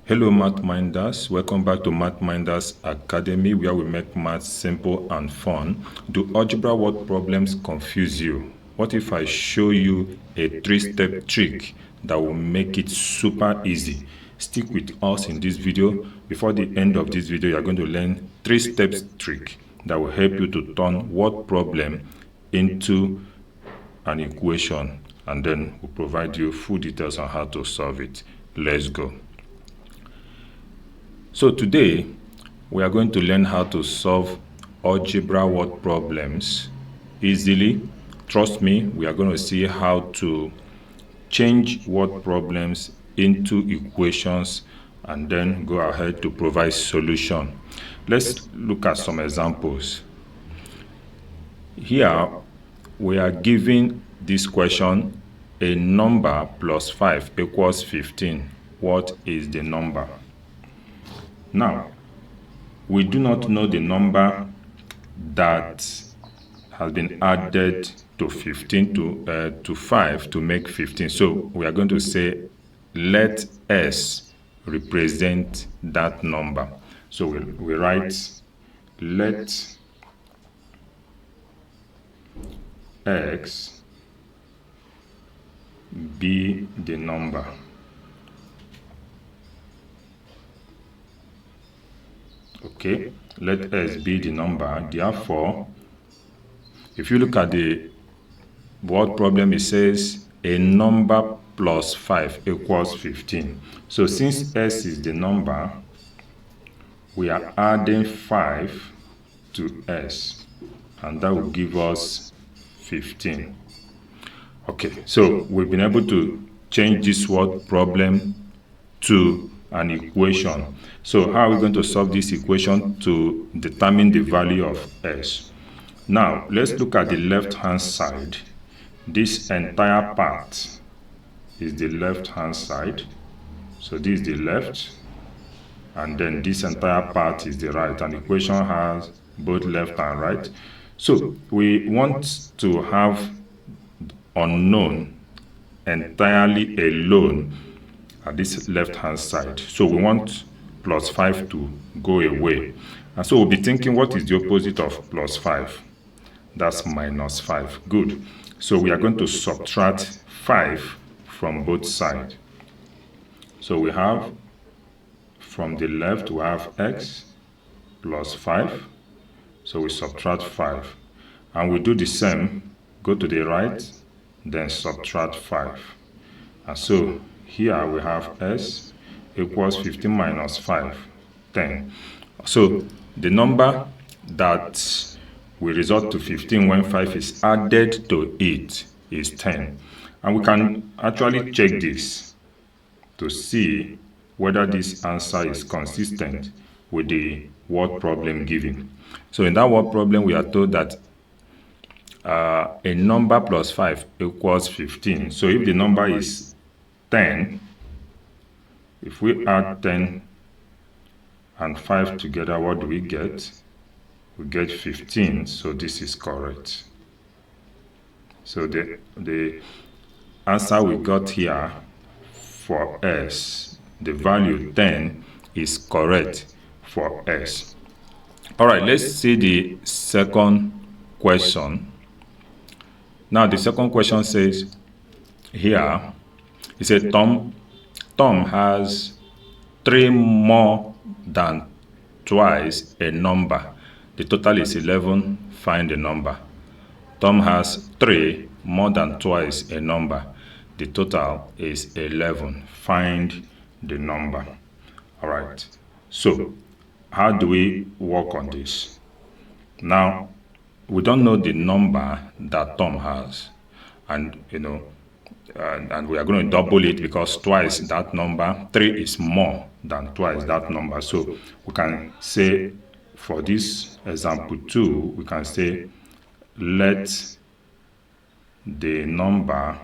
Hello Math Minders, welcome back to Math Minders Academy where we make math simple and fun. Do algebra word problems confuse you? What if I show you a 3-step trick that will make it super easy? Stick with us in this video. Before the end of this video, you are going to learn 3-step trick that will help you to turn word problem into an equation, and then we'll provide you full details on how to solve it. Let's go. So today, we are going to learn how to solve algebra word problems easily. Trust me, we are going to see how to change word problems into equations and then go ahead to provide solution. Let's look at some examples. Here, we are given this question, a number plus 5 equals 15. What is the number? Now, we do not know the number that has been added to 15 to 5 to make 15. So we are going to say, let S represent that number. So we write, let X be the number. Okay, let S be the number. Therefore, if you look at the word problem, it says a number plus 5 equals 15. So since S is the number, we are adding 5 to S, and that will give us 15. Okay, so we've been able to change this word problem to an equation. So how are we going to solve this equation to determine the value of S? Now, let's look at the left-hand side. This entire part is the left-hand side. So this is the left, and then this entire part is the right. And the equation has both left and right. So we want to have unknown entirely alone at this left-hand side. So we want plus 5 to go away. And so we'll be thinking, what is the opposite of plus 5? That's minus 5. Good. So we are going to subtract 5 from both sides. So we have, from the left, we have X plus 5. So we subtract 5. And we do the same. Go to the right, then subtract 5. And so here we have S equals 15 minus 5, 10. So the number that will result to 15 when 5 is added to it is 10. And we can actually check this to see whether this answer is consistent with the word problem given. So in that word problem, we are told that a number plus 5 equals 15. So if the number is 10, if we add 10 and 5 together, what do we get? We get 15, so this is correct. So the answer we got here for S, the value 10, is correct for S. All right, let's see the second question. Now, the second question says here, it said Tom has 3 more than twice a number. The total is 11. Find the number. Tom has 3 more than twice a number. The total is 11. Find the number. All right. So, how do we work on this? Now, we don't know the number that Tom has, and and we are going to double it because twice that number, 3 is more than twice that number. So we can say, for this example 2, we can say, let the number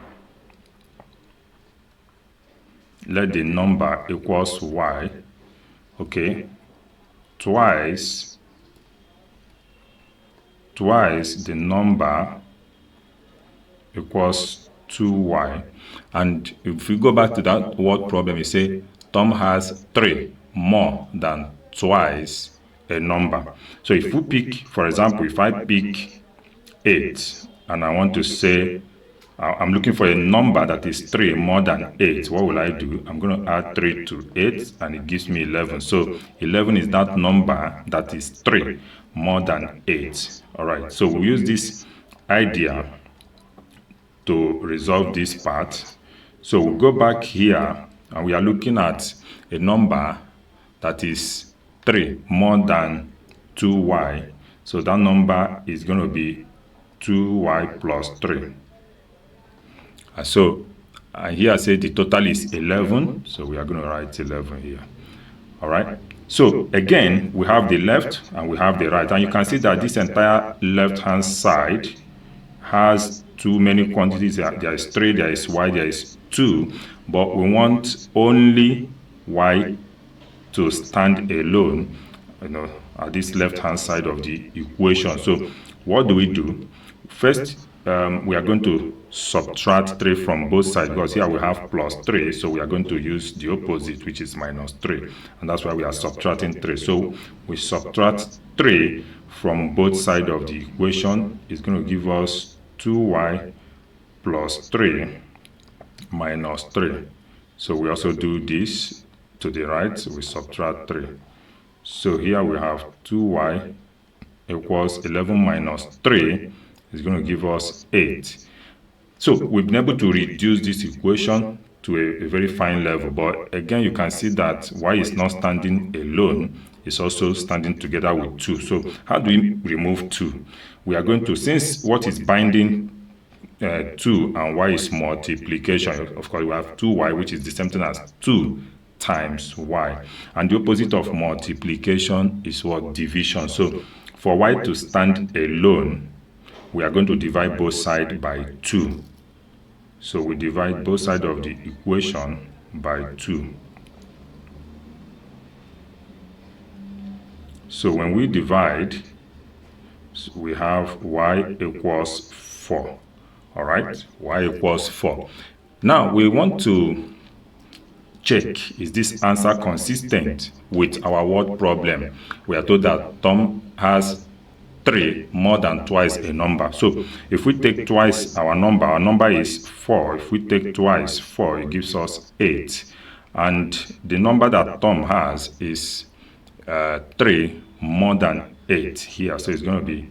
equals y. Okay, twice the number equals 2y. And if we go back to that word problem, you say Tom has 3 more than twice a number. So if we pick, for example, if I pick 8 and I want to say I'm looking for a number that is 3 more than 8, what will I do? I'm going to add 3 to 8 and it gives me 11. So 11 is that number that is 3 more than 8. All right, so we'll use this idea to resolve this part. So we'll go back here and we are looking at a number that is 3 more than 2y. So that number is going to be 2y plus 3. And so here I say the total is 11. So we are going to write 11 here. All right. So again, we have the left and we have the right. And you can see that this entire left-hand side has too many quantities. There is 3, there is y, there is 2. But we want only y to stand alone, at this left-hand side of the equation. So what do? First, we are going to subtract 3 from both sides, because here we have plus 3, so we are going to use the opposite, which is minus 3, and that's why we are subtracting 3. So we subtract 3 from both sides of the equation. It's going to give us 2y plus 3 minus 3. So we also do this to the right, so we subtract 3. So here we have 2y equals 11 minus 3 is going to give us 8. So we've been able to reduce this equation to a very fine level, but again you can see that y is not standing alone, it's also standing together with 2. So how do we remove 2? We are going to, since what is binding 2 and y is multiplication, of course we have 2y, which is the same thing as 2 times y, and the opposite of multiplication is what? Division. So for y to stand alone, we are going to divide both sides by 2. So we divide both sides of the equation by 2. So when we divide, we have y equals 4. All right, y equals 4. Now we want to check, is this answer consistent with our word problem? We are told that Tom has 3 more than twice a number. So if we take twice our number is 4. If we take twice 4, it gives us 8. And the number that Tom has is 3 more than 8 here. So it's going to be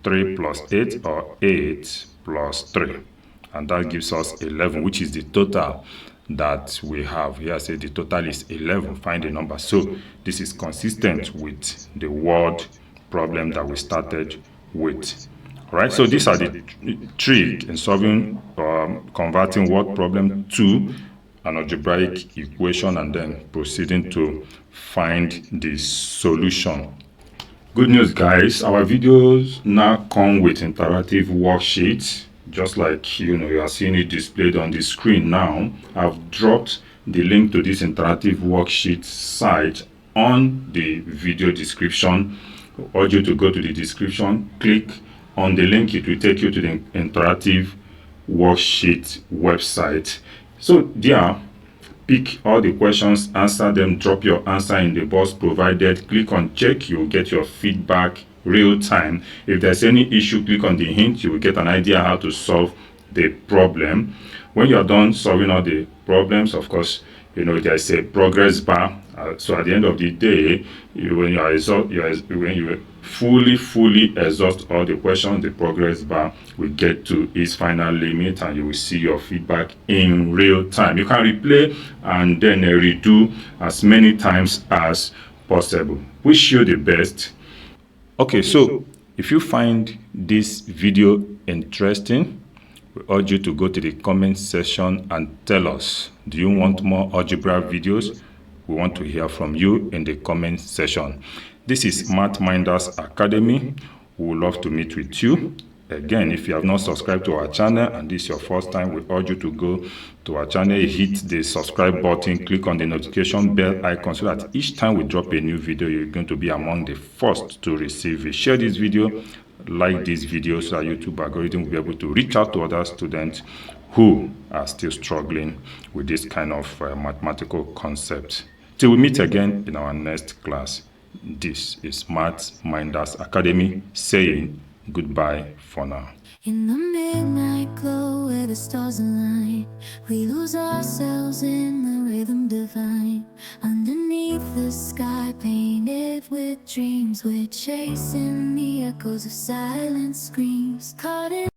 3 plus 8, or 8 plus 3. And that gives us 11, which is the total that we have. Here I say the total is 11. Find the number. So this is consistent with the word problem that we started with. All right, so these are the trick in solving converting word problem to an algebraic equation and then proceeding to find the solution. Good news, guys, our videos now come with interactive worksheets, just like you are seeing it displayed on the screen now. I've dropped the link to this interactive worksheet site on the video description. I urge you to go to the description, click on the link, it will take you to the interactive worksheet website. So there, pick all the questions, answer them, drop your answer in the box provided, click on check, you will get your feedback real time. If there's any issue, click on the hint, you will get an idea how to solve the problem. When you are done solving all the problems, of course, there's a progress bar. So at the end of the day, when you fully exhaust all the questions, the progress bar will get to its final limit and you will see your feedback in real time. You can replay and then redo as many times as possible. Wish you the best. Okay, so if you find this video interesting, we urge you to go to the comment section and tell us, do you want more algebra videos? We want to hear from you in the comment section. This is Math Minders Academy. We would love to meet with you. Again, if you have not subscribed to our channel and this is your first time, we urge you to go to our channel, hit the subscribe button, click on the notification bell icon so that each time we drop a new video, you're going to be among the first to receive it. Share this video, like this video so that YouTube algorithm will be able to reach out to other students who are still struggling with this kind of mathematical concept. Till we meet again in our next class, this is Maths Minders Academy saying goodbye for now. In the midnight glow where the stars align, we lose ourselves in the rhythm divine. Underneath the sky painted with dreams, we're chasing the echoes of silent screams, caught in